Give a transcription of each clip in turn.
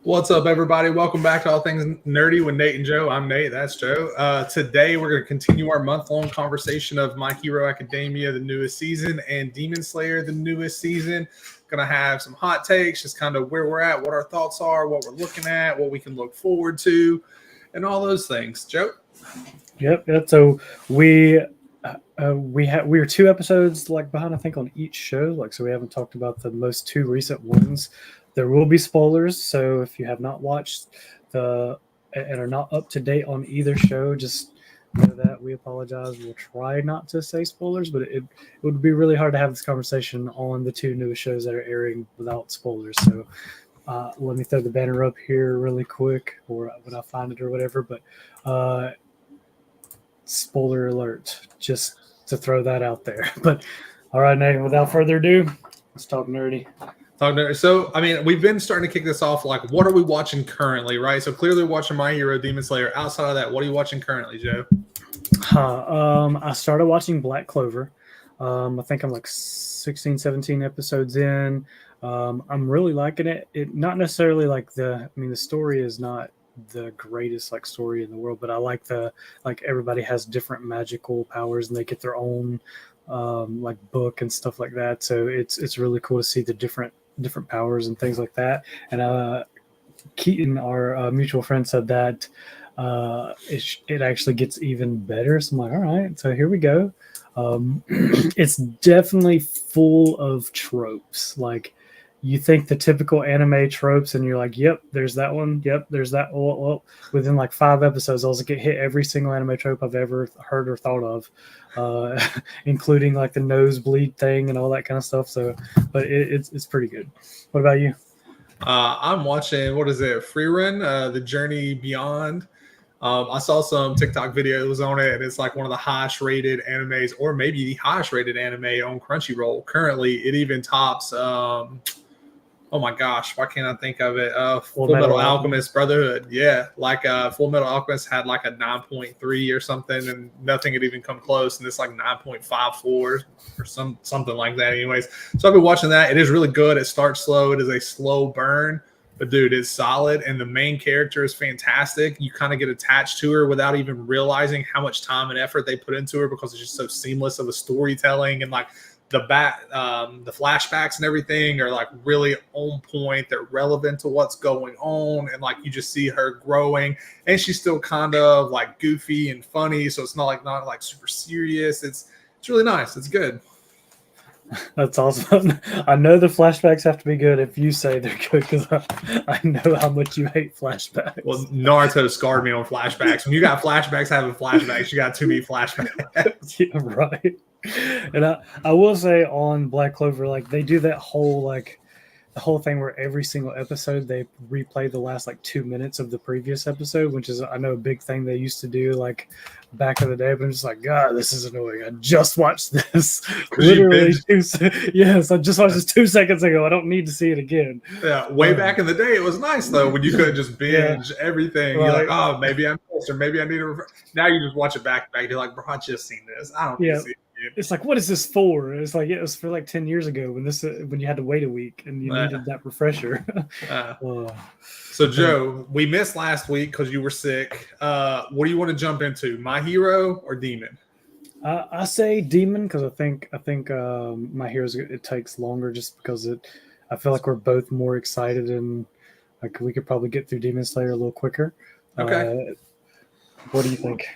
What's up, everybody? Welcome back to All Things Nerdy with Nate and Joe. I'm Nate. That's Joe. Today, we're going to continue our month-long conversation of My Hero Academia, the newest season, and Demon Slayer, the newest season. Going to have some hot takes, just kind of where we're at, what our thoughts are, what we're looking at, what we can look forward to, and all those things. Joe? Yep. So we were 2 episodes behind, I think, on each show. So we haven't talked about the most 2 recent ones. There will be spoilers, so if you have not watched and are not up to date on either show, just know that we apologize. We'll try not to say spoilers, but it would be really hard to have this conversation on the 2 newest shows that are airing without spoilers. So let me throw the banner up here really quick, or when I find it or whatever. But spoiler alert, just to throw that out there. But all right, Nate, without further ado, let's talk nerdy. So, we've been starting to kick this off. What are we watching currently, right? So clearly watching My Hero, Demon Slayer. Outside of that, what are you watching currently, Joe? I started watching Black Clover. I think I'm 16, 17 episodes in. I'm really liking it. It not necessarily the story is not the greatest story in the world, but I like everybody has different magical powers and they get their own book and stuff like that. So it's really cool to see the different powers and things like that. And Keaton, our mutual friend, said that it actually gets even better. So I'm like, all right, so here we go. It's definitely full of tropes. You think the typical anime tropes, and you're like, yep, there's that one. Yep, there's that. Well, within 5 episodes, I'll get hit every single anime trope I've ever heard or thought of, including the nosebleed thing and all that kind of stuff. So, but it's pretty good. What about you? I'm watching, Free Run, The Journey Beyond. I saw some TikTok videos on it, and it's one of the highest rated animes, or maybe the highest rated anime on Crunchyroll. Currently, it even tops... oh my gosh, why can't I think of it? Full Metal Alchemist Brotherhood. Yeah, Full Metal Alchemist had a 9.3 or something, and nothing had even come close, and it's 9.54 or something like that. Anyways, so I've been watching that. It is really good. It starts slow. It is a slow burn, but dude, it's solid, and the main character is fantastic. You kind of get attached to her without even realizing how much time and effort they put into her, because it's just so seamless of a storytelling, and the flashbacks and everything are really on point. They're relevant to what's going on, and you just see her growing, and she's still kind of goofy and funny, so it's not super serious. It's really nice. It's good. That's awesome. I know the flashbacks have to be good if you say they're good, because I know how much you hate flashbacks. Well, Naruto scarred me on flashbacks. When you got flashbacks having flashbacks, you got too many flashbacks. Yeah, right. And I will say on Black Clover, they do that whole the whole thing where every single episode they replay the last 2 minutes of the previous episode, which is, I know, a big thing they used to do back in the day. But I'm just God, this is annoying. I just watched this literally yes, I just watched this 2 seconds ago. I don't need to see it again. Yeah, way back in the day, it was nice though when you could just binge everything. Right. You're oh, maybe I'm close, or maybe I need to. Now you just watch it back. You're bro, I just seen this. I don't need to see it. It's what is this for? It's it was for 10 years ago when you had to wait a week and you needed that refresher. So Joe, we missed last week because you were sick. What do you want to jump into, My Hero or Demon? I say Demon, because I think My Hero's, it takes longer, just because I feel we're both more excited, and we could probably get through Demon Slayer a little quicker. Okay. What do you think?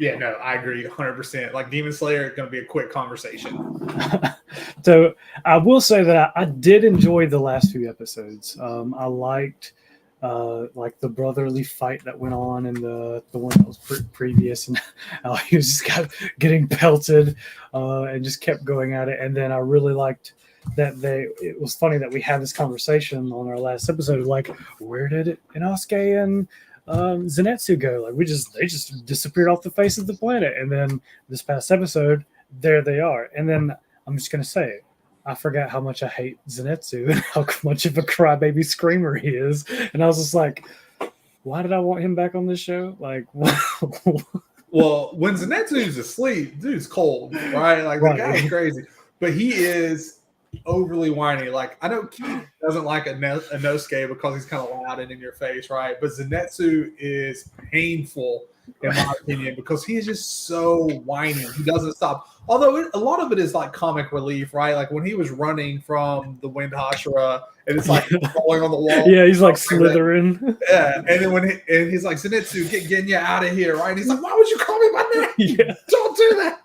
Yeah, no, I agree 100%. Demon Slayer is going to be a quick conversation. So I will say that I did enjoy the last few episodes. I liked the brotherly fight that went on, and the one that was previous, and how he was just getting pelted and just kept going at it. And then I really liked that it was funny that we had this conversation on our last episode, where did Inosuke and Zenitsu go? They just disappeared off the face of the planet. And then this past episode, there they are. And then I'm just gonna say it, I forgot how much I hate Zenitsu and how much of a crybaby screamer he is. And I was just why did I want him back on this show? Well, when Zenitsu's asleep, dude's cold, right? The guy is crazy. But he is overly whiny. Like I know Keith doesn't like a Inosuke because he's kind of loud and in your face, right? But Zenitsu is painful in my opinion because he is just so whiny. He doesn't stop. Although a lot of it is like comic relief, right? Like when he was running from the Wind Hashira and it's like falling on the wall. Yeah, he's like slithering. Yeah, and then he's like, Zenitsu, get Genya out of here, right? And he's like, why would you call me by name? Yeah. Don't do that.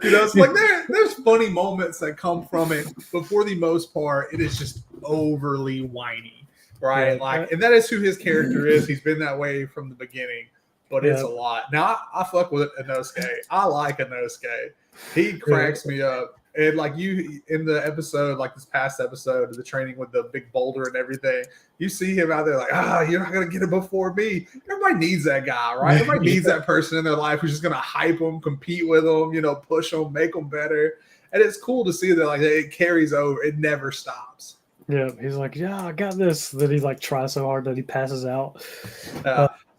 You know, it's like there's funny moments that come from it, but for the most part, it is just overly whiny, right? Yeah. Like, and that is who his character is. He's been that way from the beginning, but it's a lot. Now, I fuck with Inosuke. I like Inosuke. He cracks me up. And like you in the episode, like this past episode of the training with the big boulder and everything, you see him out there like, you're not gonna get it before me. Everybody needs that guy, right? Everybody needs that person in their life who's just gonna hype them, compete with them, you know, push them, make them better. And it's cool to see that like it carries over. It never stops. Yeah, he's like, yeah, I got this. Then he like tries so hard that he passes out.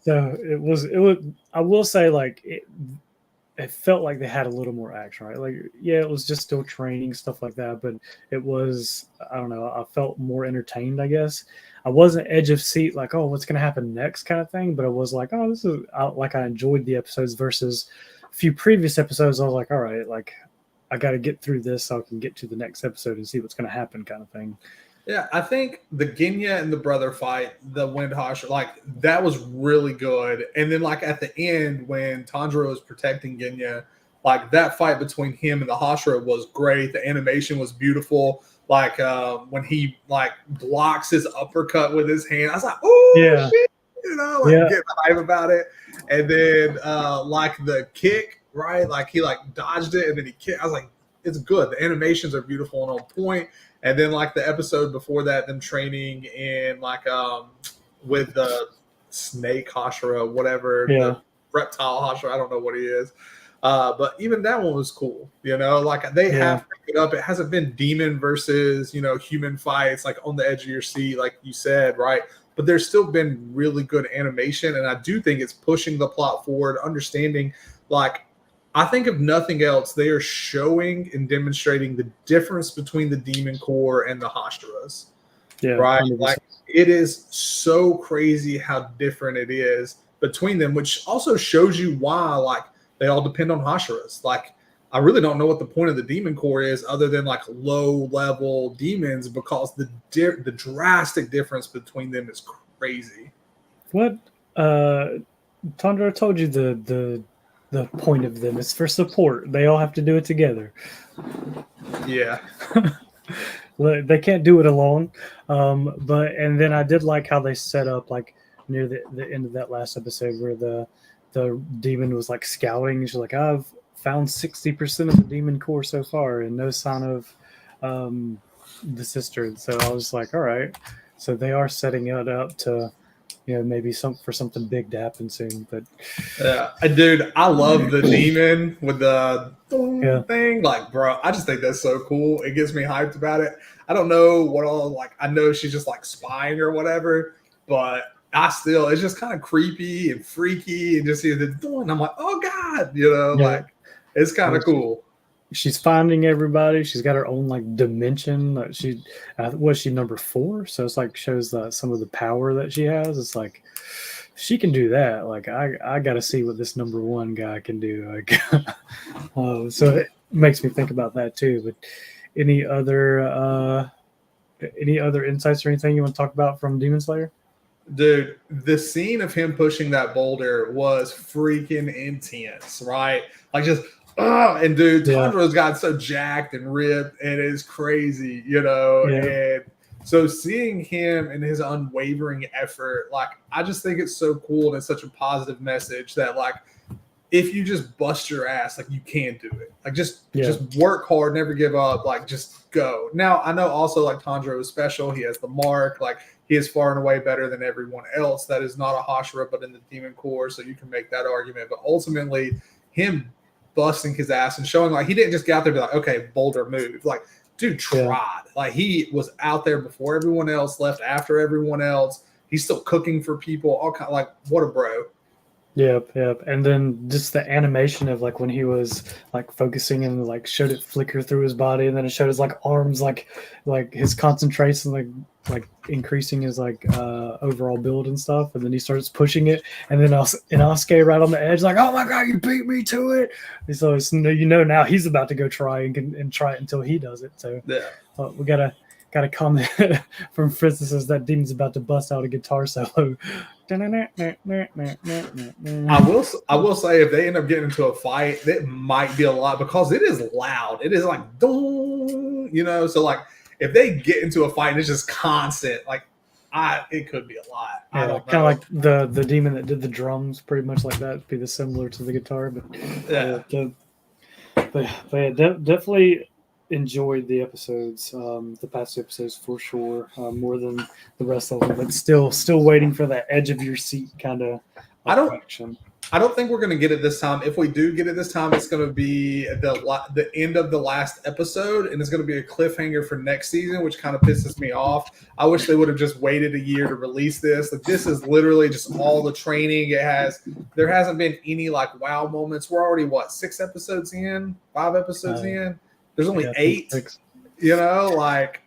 So it was. I will say, like it felt like they had a little more action, right? Like, yeah, it was just still training, stuff like that, but it was, I don't know, I felt more entertained, I guess. I wasn't edge of seat, like, oh, what's going to happen next kind of thing, but it was like, oh, this is, like, I enjoyed the episodes versus a few previous episodes. I was like, all right, like, I got to get through this so I can get to the next episode and see what's going to happen kind of thing. Yeah, I think the Genya and the brother fight, the Wind Hashira, like that was really good. And then like at the end when Tanjiro was protecting Genya, like that fight between him and the Hashira was great. The animation was beautiful. Like when he like blocks his uppercut with his hand, I was like, oh yeah, shit, you know, like get hype about it. And then like the kick, right? Like he like dodged it and then he kicked. I was like, it's good. The animations are beautiful and on point. And then like the episode before that, them training in like with the snake Hashira, whatever, the reptile Hashira, I don't know what he is. But even that one was cool, you know, like they have picked it up. It hasn't been demon versus, you know, human fights like on the edge of your seat, like you said, right? But there's still been really good animation. And I do think it's pushing the plot forward, understanding like, I think if nothing else, they are showing and demonstrating the difference between the Demon Core and the Hashiras. Yeah, right. 100%. Like it is so crazy how different it is between them, which also shows you why like they all depend on Hashiras. Like I really don't know what the point of the Demon Core is, other than like low level demons, because the drastic difference between them is crazy. What Tundra told you the point of them is for support. They all have to do it together. Yeah. They can't do it alone. But and then I did like how they set up like near the end of that last episode where the demon was like scouting. She's like, I've found 60% of the Demon Core so far and no sign of the sister. And so I was like, all right. So they are setting it up to, you know, maybe for something big to happen soon. But yeah, dude, I love the demon with the thing. Like, bro, I just think that's so cool. It gets me hyped about it. I don't know what all like. I know she's just like spying or whatever, but it's just kind of creepy and freaky and just see the door. And I'm like, oh god, you know, like it's kind of cool. She's finding everybody. She's got her own like dimension. Was she number 4? So it's like shows some of the power that she has. It's like she can do that. Like I got to see what this number 1 guy can do. Like, so it makes me think about that too. But any other insights or anything you want to talk about from Demon Slayer? Dude, the scene of him pushing that boulder was freaking intense, right? Like just. And dude, Tanjiro's got so jacked and ripped, and it's crazy, you know. Yeah. And so seeing him and his unwavering effort, like I just think it's so cool, and it's such a positive message that like if you just bust your ass, like you can do it. Like just work hard, never give up, like just go. Now I know also like Tanjiro is special. He has the mark, like he is far and away better than everyone else that is not a Hashira but in the Demon Core. So you can make that argument, but ultimately him busting his ass and showing like he didn't just get out there and be like, okay, boulder move. Like, dude tried. Like he was out there before everyone else, left after everyone else. He's still cooking for people. All kind like what a bro. Yep, yep. And then just the animation of like when he was like focusing and like showed it flicker through his body, and then it showed his like arms like his concentration like increasing his like overall build and stuff, and then he starts pushing it, and then Inosuke right on the edge, like, oh my god, you beat me to it. And so it's, now he's about to go try and try it until he does it. So Yeah. we got a comment from Fritz that says that demon's about to bust out a guitar solo. I will say if they end up getting into a fight, it might be a lot because it is loud. It is like dong, So like if they get into a fight and it's just constant, like it could be a lot. Yeah, I don't know. Kind of like the demon that did the drums, pretty much like that. Be the similar to the guitar, but yeah, definitely enjoyed the episodes, the past episodes for sure, more than the rest of them. But still waiting for that edge of your seat kind of action. I don't think we're going to get it this time. If we do get it this time, it's going to be the end of the last episode, and it's going to be a cliffhanger for next season, which kind of pisses me off. I wish they would have just waited a year to release this. Like, this is literally just all the training it has. There hasn't been any like wow moments. We're already 6 episodes in, 5 episodes in. There's only 8. 6. Like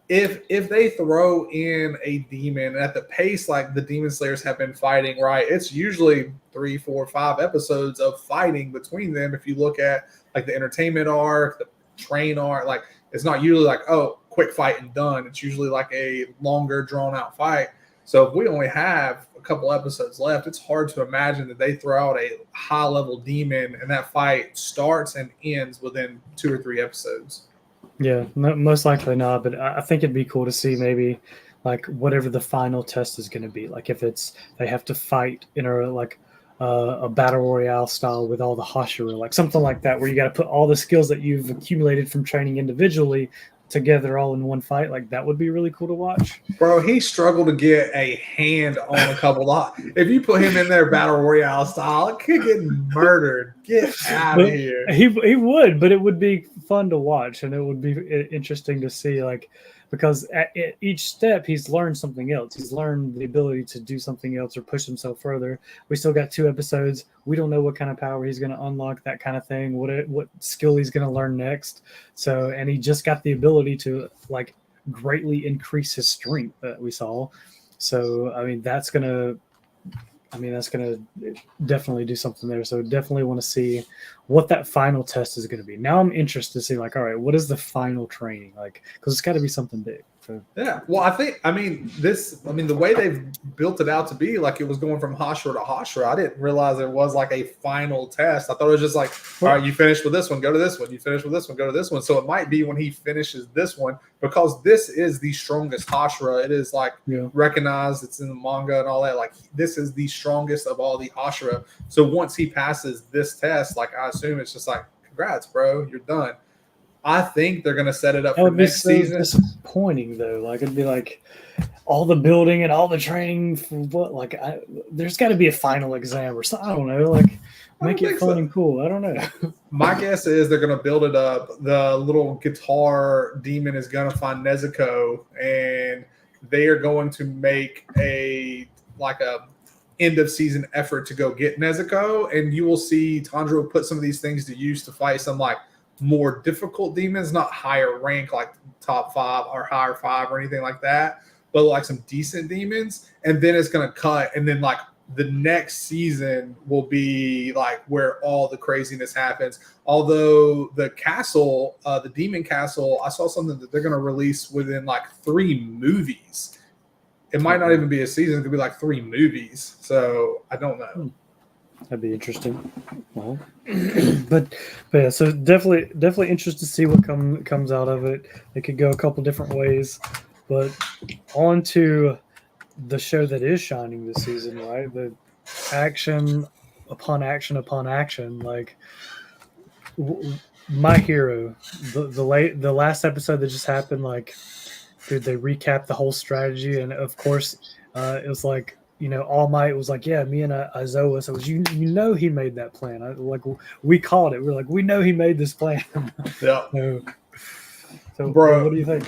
if they throw in a demon at the pace like the Demon Slayers have been fighting, right, it's usually 3, 4, 5 episodes of fighting between them. If you look at like the entertainment arc, the train arc, like it's not usually like, oh, quick fight and done. It's usually like a longer drawn out fight. So if we only have a couple episodes left, it's hard to imagine that they throw out a high level demon and that fight starts and ends within 2 or 3 episodes. Yeah, most likely not, but I think it'd be cool to see maybe like whatever the final test is going to be. Like if it's they have to fight in a battle royale style with all the Hashira, like something like that, where you got to put all the skills that you've accumulated from training individually together all in one fight. Like that would be really cool to watch. Bro, he struggled to get a hand on a couple of. If you put him in there battle royale style, it could get murdered. Get out of here. He would, but it would be fun to watch, and it would be interesting to see, like, because at each step he's learned something else. He's learned the ability to do something else or push himself further. We still got 2 episodes. We don't know what kind of power he's going to unlock, that kind of thing, what skill he's going to learn next. So, and he just got the ability to like greatly increase his strength that we saw. So, I mean, that's going to definitely do something there. So definitely want to see what that final test is going to be. Now I'm interested to see, like, all right, what is the final training? Like, because it's got to be something big. So. Yeah. Well, the way they've built it out to be, like, it was going from Hashira to Hashira. I didn't realize it was like a final test. I thought it was just like, all right, you finished with this one, go to this one. You finished with this one, go to this one. So it might be when he finishes this one, because this is the strongest Hashira. It is like recognized. It's in the manga and all that. Like, this is the strongest of all the Hashira. So once he passes this test, like, I assume it's just like, congrats, bro, you're done. I think they're going to set it up for next season. Disappointing though. Like, it'd be like all the building and all the training for what? Like, there's got to be a final exam or something. I don't know. Like, make it fun and cool. I don't know. My guess is they're going to build it up. The little guitar demon is going to find Nezuko, and they are going to make a end of season effort to go get Nezuko, and you will see Tanjiro put some of these things to use to fight some like more difficult demons, not higher rank like top 5 or higher 5 or anything like that, but like some decent demons. And then it's going to cut, and then like the next season will be like where all the craziness happens. Although the castle, the demon castle, I saw something that they're going to release within like 3 movies. It might not even be a season. It could be like 3 movies. So I don't know. That'd be interesting. Well, but yeah, so definitely interested to see what comes out of it. It could go a couple different ways, but on to the show that is shining this season, right? The action upon action upon action. Like, My Hero, the last episode that just happened, like, dude, they recapped the whole strategy, and of course, it was like, All Might was like, yeah, me and Aizawa. So it was, he made that plan. We called it. We were like, we know he made this plan. Yeah. So bro, what do you think?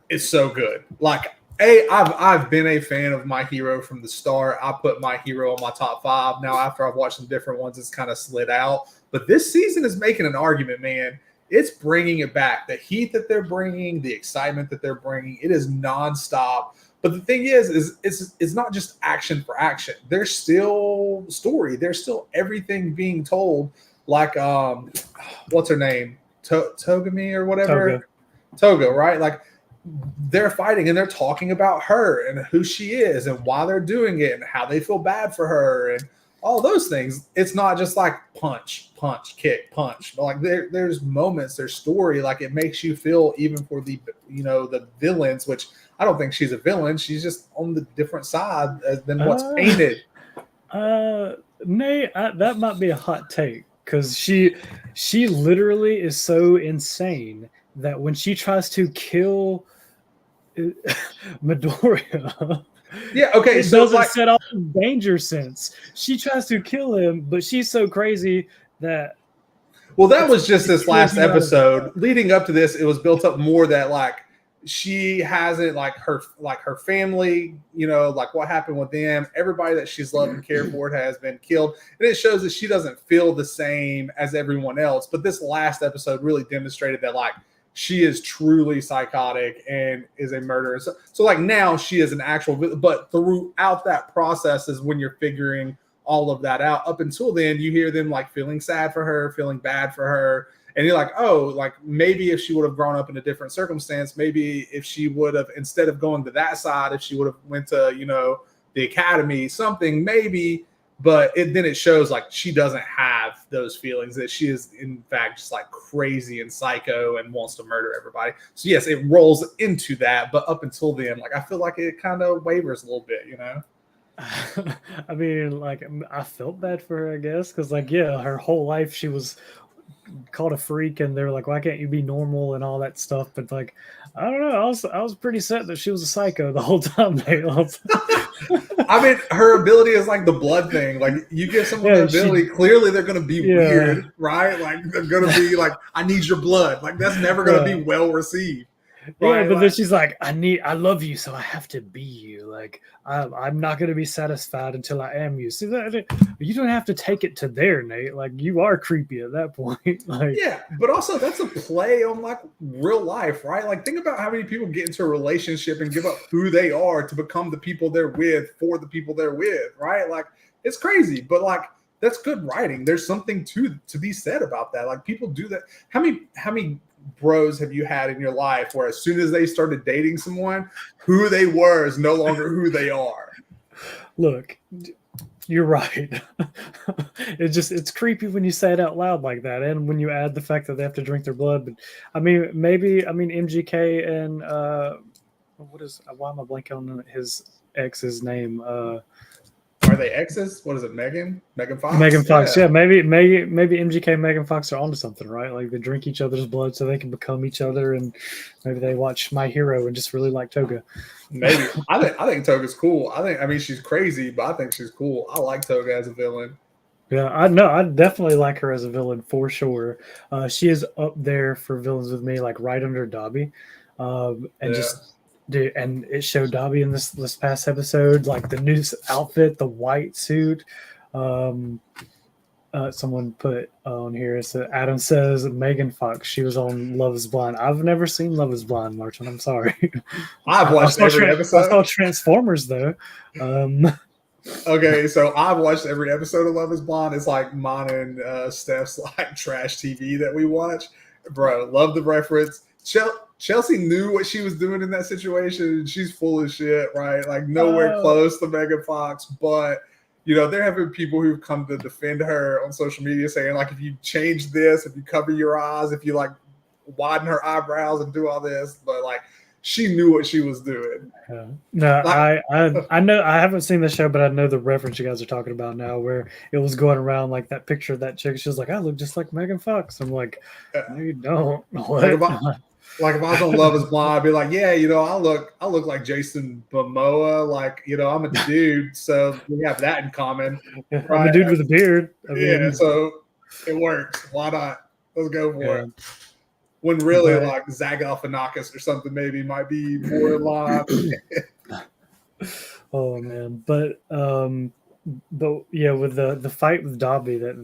It's so good. Like, I've been a fan of My Hero from the start. I put My Hero on my top 5. Now, after I've watched some different ones, it's kind of slid out. But this season is making an argument, man. It's bringing it back. The heat that they're bringing, the excitement that they're bringing, it is nonstop. But the thing is it's not just action for action. There's still story. There's still everything being told. Like, what's her name? Togami or whatever? Toga, right? Like, they're fighting and they're talking about her and who she is and why they're doing it and how they feel bad for her and all those things. It's not just like punch, kick, punch. But like there's moments, there's story. Like, it makes you feel, even for the the villains, which I don't think she's a villain. She's just on the different side than what's painted. Nate, that might be a hot take, because she literally is so insane that when she tries to kill Midoriya, yeah, okay, it so doesn't set off danger sense. She tries to kill him, but she's so crazy that. Well, that was just this last episode. Leading up to this, it was built up more that like she hasn't like her family, like what happened with them. Everybody that she's loved and cared for has been killed, and it shows that she doesn't feel the same as everyone else. But this last episode really demonstrated that like she is truly psychotic and is a murderer. So like now she is an actual, but throughout that process is when you're figuring all of that out. Up until then, you hear them like feeling sad for her, feeling bad for her. And you're like, oh, like maybe if she would have grown up in a different circumstance, maybe if she would have, instead of going to that side, if she would have went to, the academy, something maybe. But then it shows like she doesn't have those feelings, that she is in fact just like crazy and psycho and wants to murder everybody. So yes, it rolls into that. But up until then, like I feel like it kind of wavers a little bit, I mean, like I felt bad for her, I guess, because like, yeah, her whole life she was called a freak and they're like, why can't you be normal and all that stuff. But like, I don't know, I was pretty set that she was a psycho the whole time. I mean, her ability is like the blood thing. Like, you give someone an ability, clearly they're going to be weird, right? Like, they're going to be like, I need your blood. Like, that's never going to be well received. Right? Yeah, but then she's like, I love you, so I have to be you. Like, I'm not going to be satisfied until I am you. See, you don't have to take it to there, Nate. Like, you are creepy at that point. Like, yeah, but also that's a play on like real life, right? Like, think about how many people get into a relationship and give up who they are to become the people they're with for the people they're with, right? Like, it's crazy, but like that's good writing. There's something to be said about that. Like, people do that. How many bros have you had in your life where as soon as they started dating someone, who they were is no longer who they are? Look, you're right. It's creepy when you say it out loud like that, and when you add the fact that they have to drink their blood. But MGK and why am I blanking on his ex's name? Are they exes? What is it, Megan Fox? Megan Fox, yeah. Maybe MGK and Megan Fox are onto something, right? Like, they drink each other's blood so they can become each other, and maybe they watch My Hero and just really like Toga. Maybe. I think Toga's cool. I mean, she's crazy, but I think she's cool. I like Toga as a villain. Yeah, I know. I definitely like her as a villain for sure. She is up there for villains with me, like right under Dobby. Dude, and it showed Dobby in this past episode, like the new outfit, the white suit. Someone put on here, so Adam says Megan Fox, she was on Love is Blind. I've never seen Love is Blind, Martin. I'm sorry. I've watched every episode. I saw Transformers though. Okay, so I've watched every episode of Love is Blind. It's like mine and Steph's like trash TV that we watch. Bro, love the reference. Chelsea knew what she was doing in that situation. She's full of shit, right? Like, nowhere close to Megan Fox. But, there have been people who've come to defend her on social media saying, like, if you change this, if you cover your eyes, if you, like, widen her eyebrows and do all this. But, like, she knew what she was doing. No, like, I know. I haven't seen the show, but I know the reference you guys are talking about now, where it was going around like that picture of that chick. She was like, I look just like Megan Fox. I'm like, no, you don't. What? Like, if I was on Love is Blind, I'd be like, yeah, I look like Jason Momoa. Like, I'm a dude, so we have that in common. Right? I'm a dude with a beard. So it works. Why not? Let's go for it. when really like Zach Galifianakis or something maybe might be more in line. Oh man, but yeah, with the fight with Dobby, that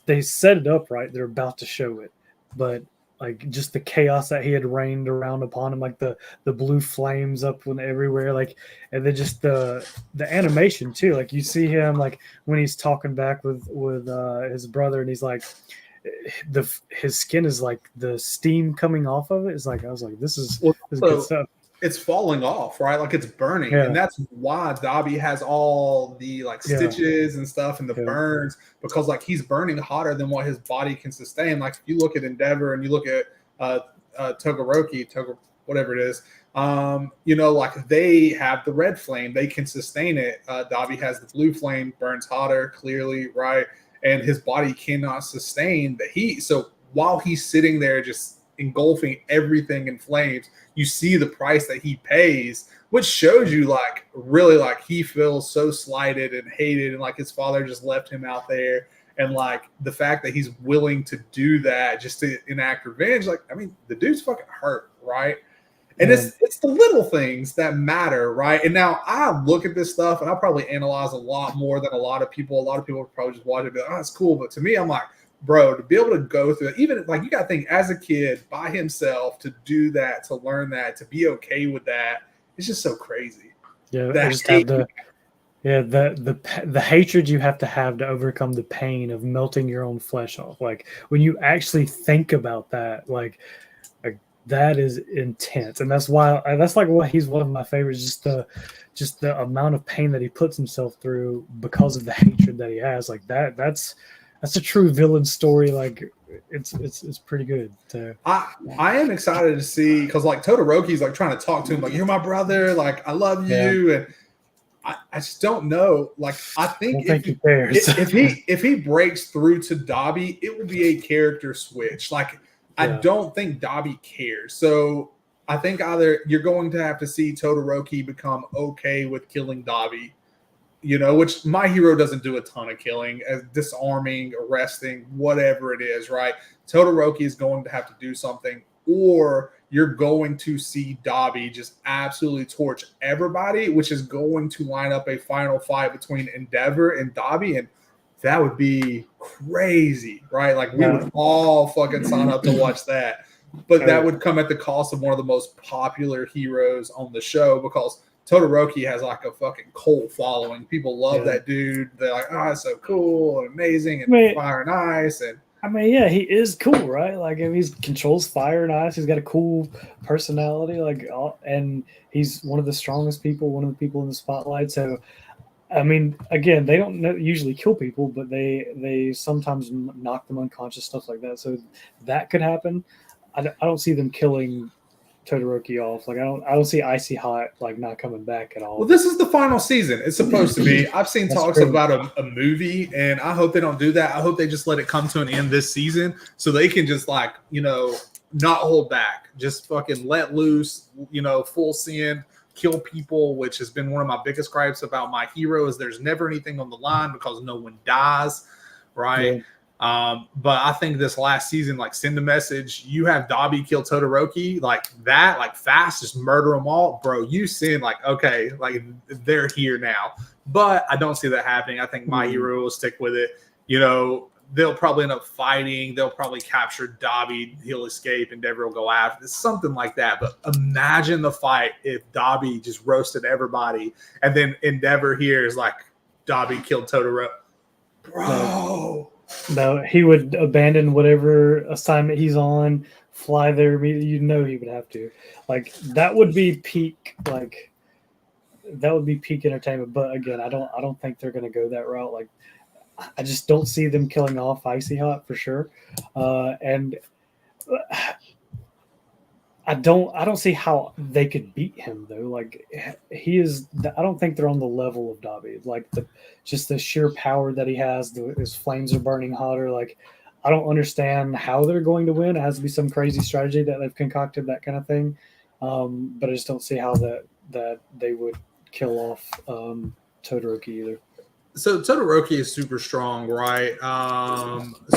they set it up right. They're about to show it, but like just the chaos that he had rained around upon him, like the blue flames up when everywhere, like, and then just the animation too. Like you see him like when he's talking back with his brother, and he's like his skin is like the steam coming off of it. It's like I was like, this is good stuff. It's falling off, right? Like it's burning. Yeah. And that's why Dobby has all the like stitches and stuff and the burns, because like he's burning hotter than what his body can sustain. Like if you look at Endeavor and you look at Todoroki, whatever it is, you know, like they have the red flame, they can sustain it. Dobby has the blue flame, burns hotter, clearly, right? And his body cannot sustain the heat. So while he's sitting there just engulfing everything in flames, you see the price that he pays, which shows you like really like he feels so slighted and hated, and like his father just left him out there, and like the fact that he's willing to do that just to enact revenge. Like, I mean, the dude's fucking hurt, right? And it's the little things that matter, right? And now I look at this stuff and I probably analyze a lot more than a lot of people. A lot of people would probably just watch it and be like, oh, it's cool. But to me, I'm like, bro, to be able to go through it, even like you got to think as a kid by himself, to do that, to learn that, to be okay with that, it's just so crazy. Yeah, just have the hatred you have to overcome the pain of melting your own flesh off. Like when you actually think about that, like that is intense, and that's why he's one of my favorites. Just the amount of pain that he puts himself through because of the hatred that he has. Like that's a true villain story. Like it's pretty good. I am excited to see, because like Todoroki's like trying to talk to him like, you're my brother, like I love you, and I just don't know. Like I think if he breaks through to Dobby, it will be a character switch. Like I don't think Dobby cares. So I think either you're going to have to see Todoroki become okay with killing Dobby, you know, which my hero doesn't do a ton of killing, as disarming, arresting, whatever it is, right? Todoroki is going to have to do something, or you're going to see Dobby just absolutely torch everybody, which is going to line up a final fight between Endeavor and Dobby, and that would be crazy, right? Like we would all fucking sign up to watch that. But that would come at the cost of one of the most popular heroes on the show, because Todoroki has like a fucking cult following. People love that dude. They're like, oh, it's so cool and amazing and fire and ice. And I mean, yeah, he is cool, right? Like, if he controls fire and ice, he's got a cool personality. Like, and he's one of the strongest people, one of the people in the spotlight. So, I mean, again, they don't usually kill people, but they sometimes knock them unconscious, stuff like that. So that could happen. I don't see them killing Todoroki off. Like I don't see Icy Hot like not coming back at all. Well, this is the final season. It's supposed to be. I've seen talks about a movie, and I hope they don't do that. I hope they just let it come to an end this season, so they can just like, you know, not hold back, just fucking let loose, you know, full send, kill people, which has been one of my biggest gripes about my hero, is there's never anything on the line because no one dies, right? Yeah. But I think this last season, like, send a message. You have Dobby kill Todoroki, like that, like fast, just murder them all, bro. You send like, okay, like they're here now. But I don't see that happening. I think my hero will stick with it. You know, they'll probably end up fighting. They'll probably capture Dobby. He'll escape. Endeavor will go after. It's something like that. But imagine the fight if Dobby just roasted everybody, and then Endeavor here is like, Dobby killed Todoroki, bro. No, he would abandon whatever assignment he's on, fly there immediately. You know he would have to. Like that would be peak. Like that would be peak entertainment. But again, I don't think they're going to go that route. Like I just don't see them killing off Icy Hot for sure. And I don't see how they could beat him though. Like he is. I don't think they're on the level of Dobby. Like just the sheer power that he has. His flames are burning hotter. Like I don't understand how they're going to win. It has to be some crazy strategy that they've concocted, that kind of thing. But I just don't see how that they would kill off Todoroki either. So Todoroki is super strong, right?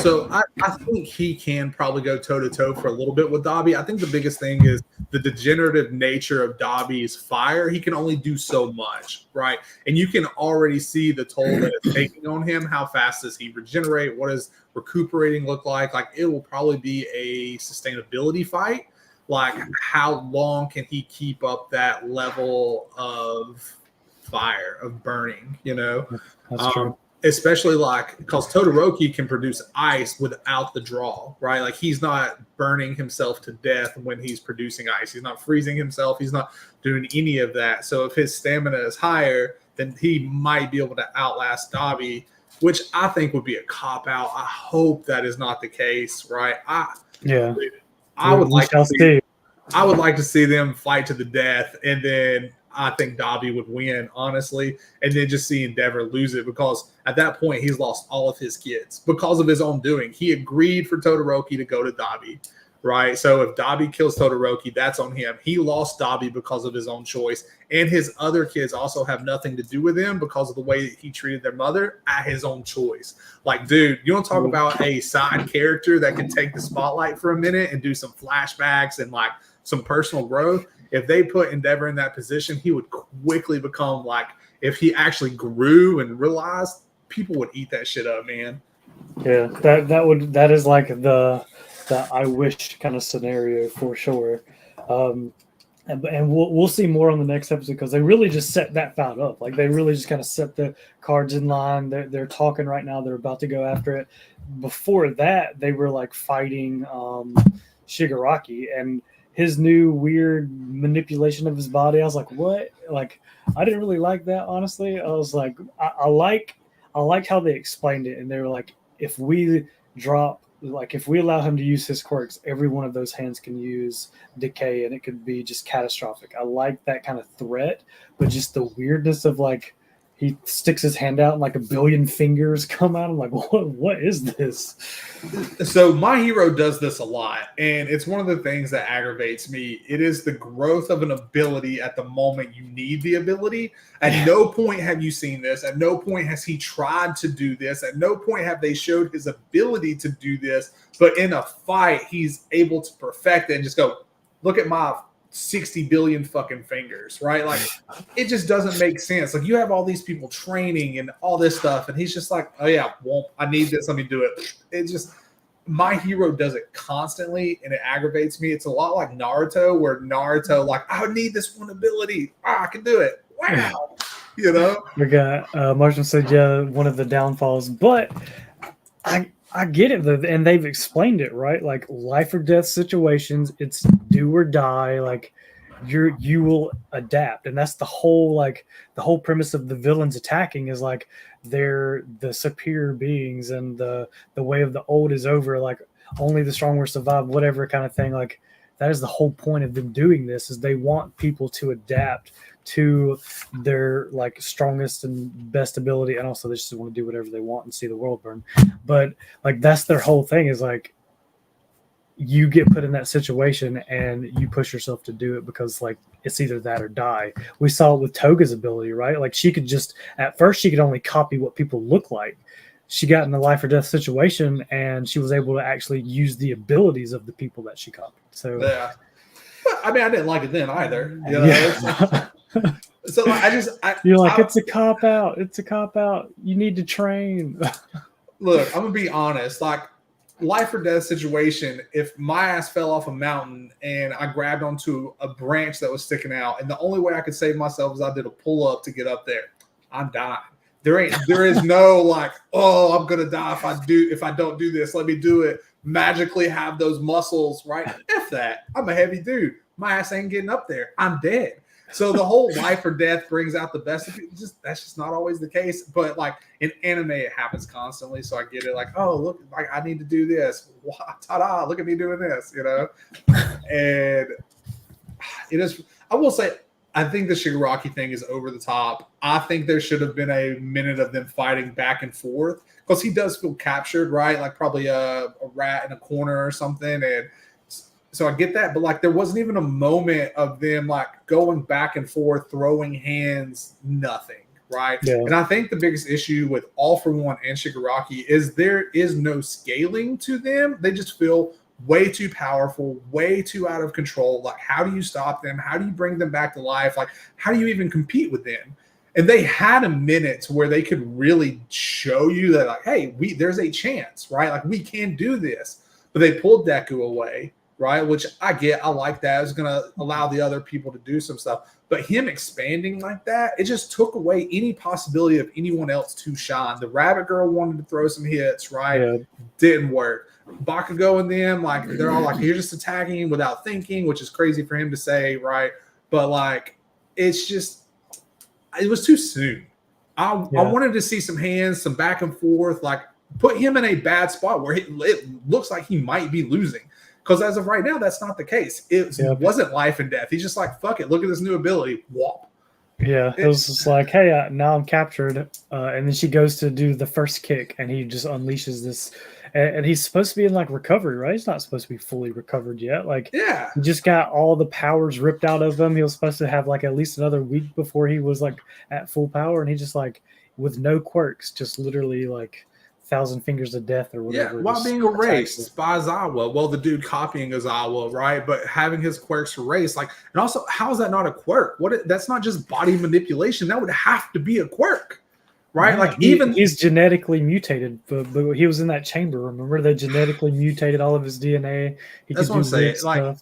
So I think he can probably go toe to toe for a little bit with Dabi. I think the biggest thing is the degenerative nature of Dabi's fire. He can only do so much, right? And you can already see the toll that it's taking on him. How fast does he regenerate? What does recuperating look like? Like it will probably be a sustainability fight. Like how long can he keep up that level of fire, of burning, you know? That's true. Especially like because Todoroki can produce ice without the draw, right? Like he's not burning himself to death when he's producing ice. He's not freezing himself. He's not doing any of that. So if his stamina is higher, then he might be able to outlast Dabi, which I think would be a cop out. I hope that is not the case, right? I would like to see. I would like to see them fight to the death, and then I think Dabi would win, honestly, and then just see Endeavor lose it because at that point he's lost all of his kids because of his own doing. He agreed for Todoroki to go to Dabi, right? So if Dabi kills Todoroki, that's on him. He lost Dabi because of his own choice, and his other kids also have nothing to do with him because of the way that he treated their mother at his own choice. Like, dude, you want to talk about a side character that can take the spotlight for a minute and do some flashbacks and like some personal growth? If they put Endeavor in that position, he would quickly become like, if he actually grew and realized, people would eat that shit up, man. Yeah, that is like the I wish kind of scenario for sure. And we'll see more on the next episode because they really just set that fight up. Like they really just kind of set the cards in line. They're talking right now. They're about to go after it. Before that, they were like fighting Shigaraki and his new weird manipulation of his body. I was like, what? Like, I didn't really like that, honestly. I was like, I like how they explained it. And they were like, if we allow him to use his quirks, every one of those hands can use decay and it could be just catastrophic. I like that kind of threat, but just the weirdness of like, he sticks his hand out and like a billion fingers come out. I'm like, what is this? So My Hero does this a lot, and it's one of the things that aggravates me. It is the growth of an ability at the moment you need the ability. At no point have you seen this. At no point has he tried to do this. At no point have they showed his ability to do this. But in a fight, he's able to perfect it and just go, look at my 60 billion fucking fingers, right? Like it just doesn't make sense. Like you have all these people training and all this stuff, and he's just like, oh yeah, well, I need this, let me do it. It just, My Hero does it constantly and it aggravates me. It's a lot like Naruto, where Naruto like, I need this one ability, I can do it, wow, you know. We got Marshall said, yeah, one of the downfalls, but I get it though, and they've explained it, right? Like life or death situations, it's do or die. Like you will adapt, and that's the whole premise of the villains attacking is like they're the superior beings, and the way of the old is over. Like only the strong will survive, whatever kind of thing. Like that is the whole point of them doing this, is they want people to adapt to their like strongest and best ability, and also they just want to do whatever they want and see the world burn. But like that's their whole thing, is like you get put in that situation and you push yourself to do it because like it's either that or die. We saw it with Toga's ability, right? Like she could just, at first she could only copy what people look like. She got in a life or death situation and she was able to actually use the abilities of the people that she copied. So yeah, but, I mean, I didn't like it then either, you know? Yeah. So like, it's a cop out. It's a cop out. You need to train. Look, I'm gonna be honest. Like life or death situation. If my ass fell off a mountain and I grabbed onto a branch that was sticking out, and the only way I could save myself is I did a pull up to get up there, I'm dying. There is no like, oh, I'm gonna die if I don't do this. Let me do it. Magically have those muscles, right? F that. I'm a heavy dude. My ass ain't getting up there. I'm dead. So the whole life or death brings out the best of people. That's just not always the case. But like in anime, it happens constantly. So I get it. Like, oh, look, like I need to do this. Ta-da! Look at me doing this. You know. And it is. I will say, I think the Shigaraki thing is over the top. I think there should have been a minute of them fighting back and forth because he does feel captured, right? Like probably a rat in a corner or something, and. So I get that, but like there wasn't even a moment of them like going back and forth, throwing hands, nothing, right? Yeah. And I think the biggest issue with All for One and Shigaraki is there is no scaling to them. They just feel way too powerful, way too out of control. Like, how do you stop them? How do you bring them back to life? Like, how do you even compete with them? And they had a minute where they could really show you that, like, hey, there's a chance, right? Like, we can do this. But they pulled Deku away, right? Which I get. I like that. It's going to allow the other people to do some stuff. But him expanding like that, it just took away any possibility of anyone else to shine. The Rabbit Girl wanted to throw some hits, right? Yeah. Didn't work. Bakugo and them, like, they're all like, you're just attacking without thinking, which is crazy for him to say, right? But like, it's just, it was too soon. I wanted to see some hands, some back and forth, like put him in a bad spot where it looks like he might be losing. Because as of right now, that's not the case. It wasn't life and death. He's just like, fuck it, look at this new ability. Whop. Yeah, it was just like, hey, now I'm captured. And then she goes to do the first kick, and he just unleashes this. And he's supposed to be in like recovery, right? He's not supposed to be fully recovered yet. Like, yeah, he just got all the powers ripped out of him. He was supposed to have like at least another week before he was like at full power, and he just like with no quirks, just literally like 1,000 fingers of death or whatever. Yeah, while being erased by Zawa. Well, the dude copying Zawa, right? But having his quirks erased, like, and also, how is that not a quirk? That's not just body manipulation. That would have to be a quirk. Right, yeah, like he's genetically mutated, but he was in that chamber. Remember, they genetically mutated all of his DNA. That's what I'm saying. Like,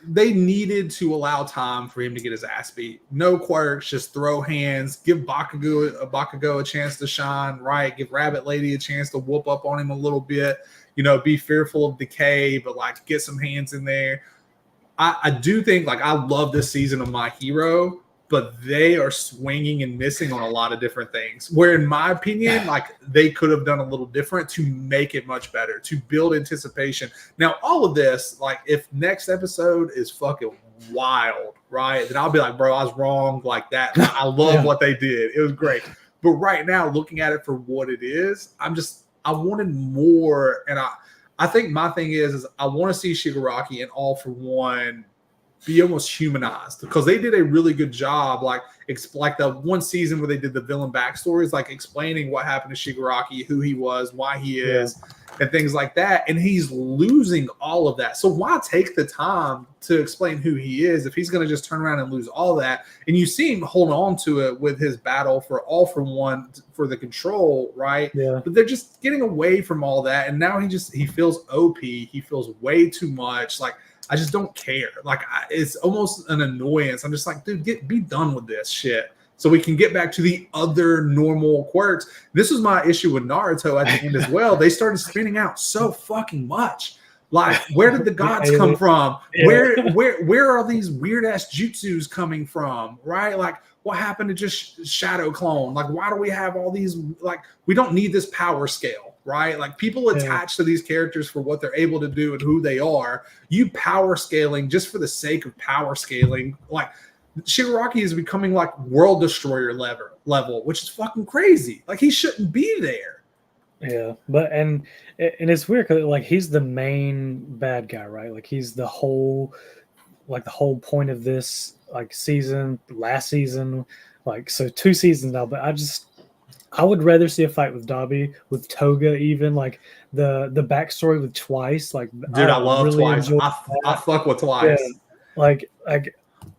they needed to allow time for him to get his ass beat. No quirks, just throw hands. Give Bakugo a chance to shine. Right, give Rabbit Lady a chance to whoop up on him a little bit. You know, be fearful of decay, but like get some hands in there. I do think, like, I love this season of My Hero, but they are swinging and missing on a lot of different things. Where, in my opinion, like, they could have done a little different to make it much better, to build anticipation. Now, all of this, like, if next episode is fucking wild, right, then I'll be like, bro, I was wrong. Like that. I love what they did. It was great. But right now, looking at it for what it is, I wanted more. And I think my thing is I want to see Shigaraki and All for One be almost humanized, because they did a really good job, like the one season where they did the villain backstories, like explaining what happened to Shigaraki, who he was, why he is, and things like that. And he's losing all of that. So why take the time to explain who he is if he's going to just turn around and lose all that? And you see him hold on to it with his battle for All for One for the control, right? Yeah. But they're just getting away from all that, and now he feels OP. He feels way too much. Like, I just don't care. Like, it's almost an annoyance. I'm just like, dude, be done with this shit so we can get back to the other normal quirks. This was my issue with Naruto at the end as well. They started spinning out so fucking much. Like, where did the gods come from? Yeah. Where are these weird ass jutsus coming from? Right? Like, what happened to just Shadow Clone? Like, why do we have all these? Like, we don't need this power scale. Right? Like, people attach to these characters for what they're able to do and who they are. You power scaling just for the sake of power scaling. Like, Shigaraki is becoming like World Destroyer level, which is fucking crazy. Like, he shouldn't be there. Yeah, but and it's weird because, like, he's the main bad guy, right? Like, he's the whole point of this, like, last season, like, so 2 seasons now. But I would rather see a fight with Dabi, with Toga, even like the backstory with Twice. Like, dude, I love really Twice. I fuck with Twice. Yeah, like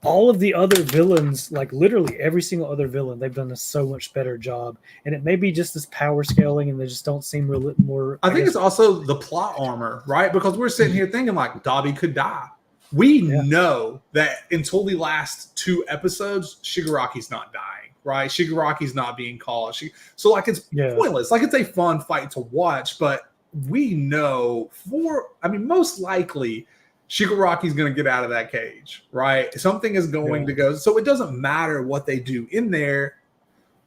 all of the other villains, like literally every single other villain, they've done a so much better job. And it may be just this power scaling, and they just don't seem more. I think it's also the plot armor, right? Because we're sitting here thinking like Dabi could die. We know that until the last 2 episodes, Shigaraki's not dying. Right, Shigaraki's not being called. So like, it's pointless. Like, it's a fun fight to watch, but we know most likely Shigaraki's going to get out of that cage. Right, something is going to go. So it doesn't matter what they do in there,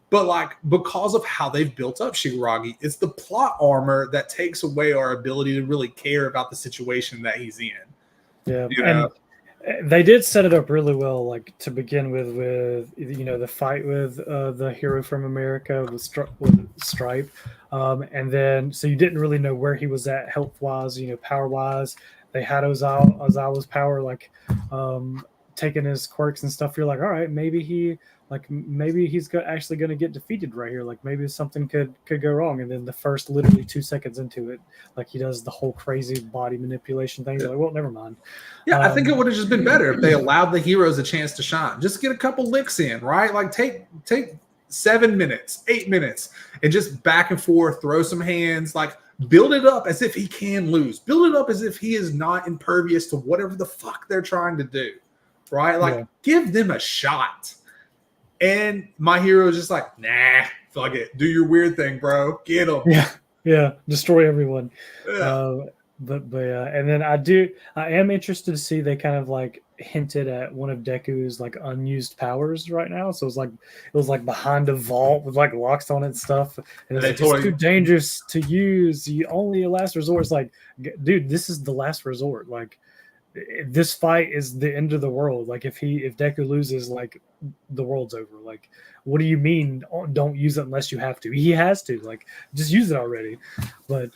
but like, because of how they've built up Shigaraki, it's the plot armor that takes away our ability to really care about the situation that he's in. Yeah, you know? They did set it up really well, like, to begin with the fight with the hero from America with Stripe, and then so you didn't really know where he was at health wise, power wise. They had Ozawa's power, like, taking his quirks and stuff. You're like, all right, maybe he like maybe he's actually going to get defeated right here. Like maybe something could go wrong. And then the first literally 2 seconds into it, like he does the whole crazy body manipulation thing. He's like, well, never mind. Yeah, I think it would have just been better if they allowed the heroes a chance to shine. Just get a couple licks in, right? Like take 7 minutes, 8 minutes, and just back and forth, throw some hands, like build it up as if he can lose. Build it up as if he is not impervious to whatever the fuck they're trying to do, right? Like give them a shot. And my hero is just like, nah, fuck it. Do your weird thing, bro. Get them. Yeah. Destroy everyone. Yeah. But and then I am interested to see they kind of like hinted at one of Deku's like unused powers right now. So it was like behind a vault with like locks on it and stuff. And it's too dangerous to use. You only a last resort. It's like, dude, this is the last resort. Like this fight is the end of the world. Like if Deku loses, like the world's over. Like what do you mean don't use it unless you have to? He has to. Like just use it already. But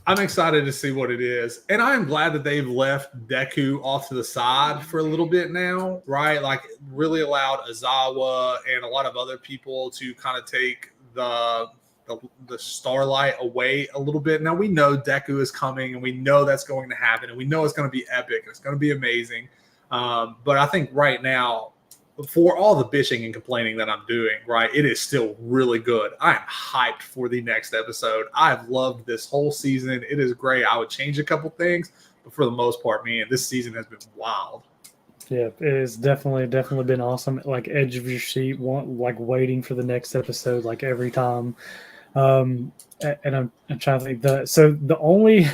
I'm excited to see what it is. And I am glad that they've left Deku off to the side for a little bit now, right? Like really allowed Aizawa and a lot of other people to kind of take the starlight away a little bit. Now we know Deku is coming and we know that's going to happen and we know it's going to be epic and it's going to be amazing. But I think right now, for all the bitching and complaining that I'm doing, right, it is still really good. I am hyped for the next episode. I've loved this whole season. It is great. I would change a couple things, but for the most part, man, this season has been wild. Yeah, it has definitely been awesome. Like edge of your seat, like waiting for the next episode, like every time. And I'm trying to think so the only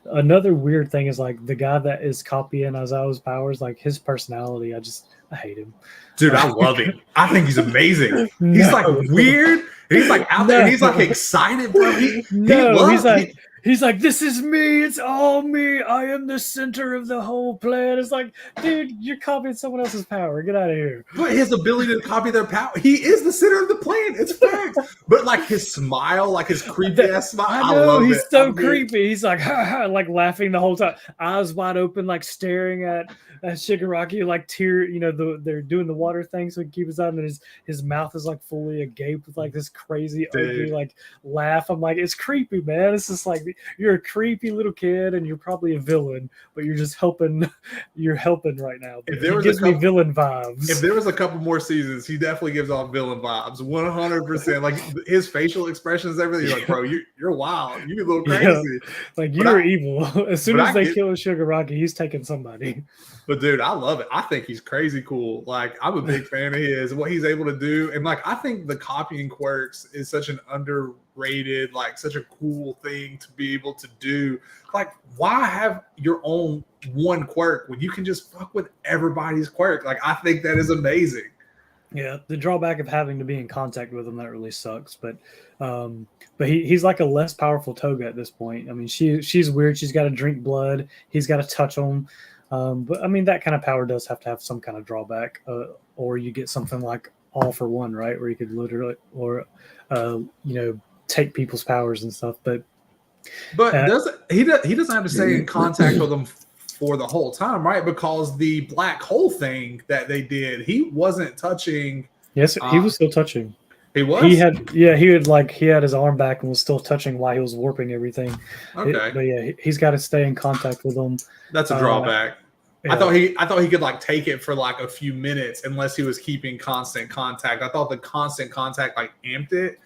another weird thing is like the guy that is copying Aizawa's powers, like his personality, I hate him. Dude, I love him. I think he's amazing. He's like weird. He's like out there and he's like excited, bro. He's like, this is me. It's all me. I am the center of the whole plan. It's like, dude, you're copying someone else's power. Get out of here. But his ability to copy their power, he is the center of the plan. It's facts. But like his smile, like his creepy ass smile, I know, he's so creepy. He's like, ha, ha, like laughing the whole time, eyes wide open, like staring at Shigaraki, like tear. You know, they're doing the water thing, so he keeps his eye, and his mouth is like fully agape with like this crazy ugly like laugh. I'm like, it's creepy, man. It's just like you're a creepy little kid, and you're probably a villain, but you're just helping. You're helping right now. It gives me villain vibes. If there was a couple more seasons, he definitely gives off villain vibes, 100%. Like his facial expressions, everything. You're like, bro, you're wild. You're a little crazy. Yeah. Like you're evil. As soon as they kill Shigaraki, he's taking somebody. But dude, I love it. I think he's crazy cool. Like I'm a big fan of his, what he's able to do, and like I think the copying quirks is such an underrated, like such a cool thing to be able to do. Like, why have your own one quirk when you can just fuck with everybody's quirk? Like, I think that is amazing. Yeah, the drawback of having to be in contact with him, that really sucks. But he's like a less powerful Toga at this point. I mean, she's weird. She's got to drink blood. He's got to touch them. But I mean, that kind of power does have to have some kind of drawback, or you get something like All for One, right, where you could literally, or take people's powers and stuff. But he doesn't have to stay in contact with them for the whole time, right? Because the black hole thing that they did, he wasn't touching. Yes, he was still touching. He was. He had his arm back and was still touching while he was warping everything. Okay, but yeah, he's got to stay in contact with them. That's a drawback. Yeah. I thought he could like take it for like a few minutes unless he was keeping constant contact. I thought the constant contact like amped it,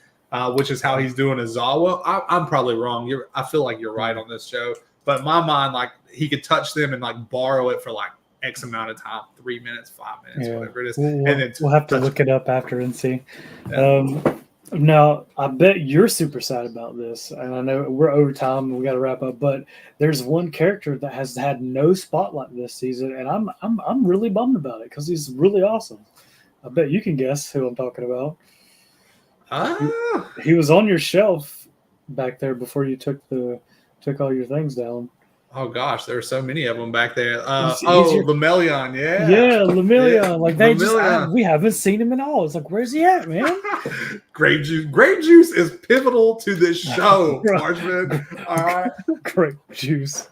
which is how he's doing Aizawa. I'm probably wrong. I feel like you're right on this show, but in my mind, like he could touch them and like borrow it for like X amount of time, 3 minutes, 5 minutes, whatever it is. And then we'll have to look it up after and see. Yeah. Now, I bet you're super sad about this, and I know we're over time and we got to wrap up. But there's one character that has had no spotlight this season, and I'm really bummed about it because he's really awesome. I bet you can guess who I'm talking about. He was on your shelf back there before you took all your things down. Oh gosh, there are so many of them back there. Lemillion, yeah. Yeah, Lemillion. Yeah, like they we haven't seen him at all. It's like, where's he at, man? Grape juice. Grape juice is pivotal to this show, Marshman. All right. Grape juice.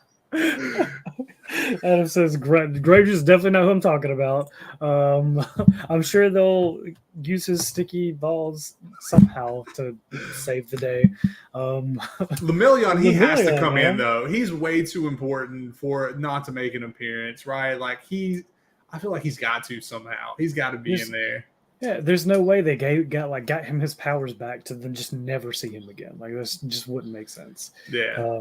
Adam says Graves is definitely not who I'm talking about. I'm sure they'll use his sticky balls somehow to save the day. Lemillion, he has to come in man. though. He's way too important for not to make an appearance, right? Like I feel like he's got to somehow. He's got to be in there. Yeah, there's no way they got him his powers back to then just never see him again. Like this just wouldn't make sense. Yeah.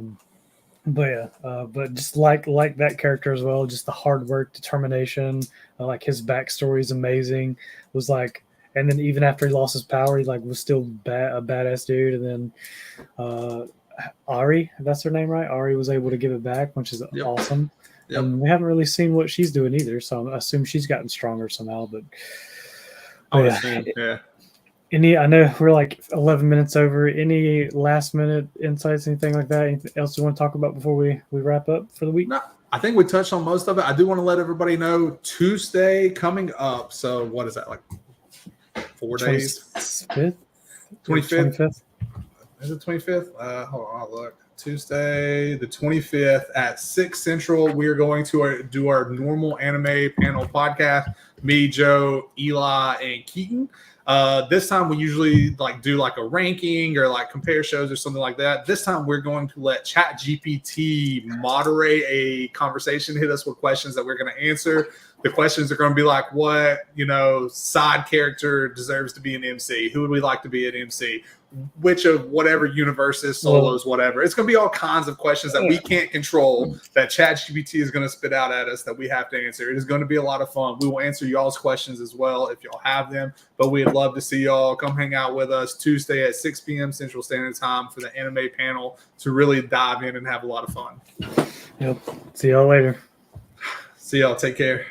But just like that character as well, just the hard work, determination, like his backstory is amazing. Was like, and then even after he lost his power, he like was still a badass dude. And then Ari, that's her name, right? Ari was able to give it back, which is awesome. Yep. And we haven't really seen what she's doing either, so I assume she's gotten stronger somehow. But yeah. I know we're like 11 minutes over. Any last minute insights, anything like that? Anything else you want to talk about before we wrap up for the week? No, I think we touched on most of it. I do want to let everybody know Tuesday coming up. So what is that, like 4 days? 25th? Is it 25th? Hold on, I'll look. Tuesday, the 25th at 6 Central. We are going to do our normal anime panel podcast. Me, Joe, Eli, and Keaton. This time we usually like do like a ranking or like compare shows or something like that. This time we're going to let ChatGPT moderate a conversation, hit us with questions that we're going to answer. The questions are going to be like, what, side character deserves to be an MC? Who would we like to be an MC? Which of whatever universes, solos, whatever. It's going to be all kinds of questions that we can't control that ChatGPT is going to spit out at us that we have to answer. It is going to be a lot of fun. We will answer y'all's questions as well if y'all have them. But we'd love to see y'all come hang out with us Tuesday at 6 p.m. Central Standard Time for the anime panel to really dive in and have a lot of fun. Yep. See y'all later. See y'all. Take care.